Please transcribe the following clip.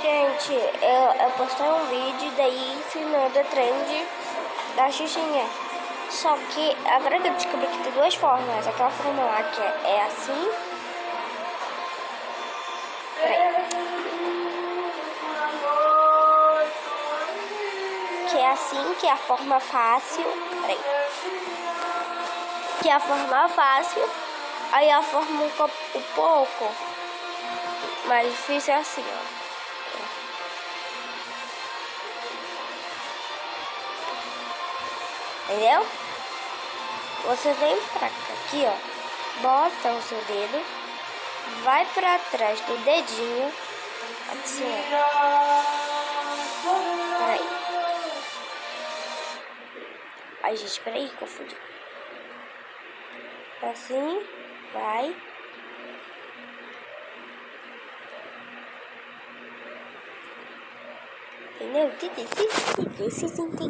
Gente, eu postei um vídeo daí ensinando a trend da Xuxinha. Só que agora que eu descobri que tem duas formas. Aquela forma lá que é assim. Que é assim, que é a forma fácil. Que é a forma fácil. Aí a forma um pouco mais difícil é assim, ó. Entendeu? Você vem pra cá, aqui, ó. Bota o seu dedo. Vai pra trás do dedinho. Assim, ó. Peraí. Ai, gente, peraí, confundi. Assim, vai. Entendeu? Entendeu? Vocês entendem?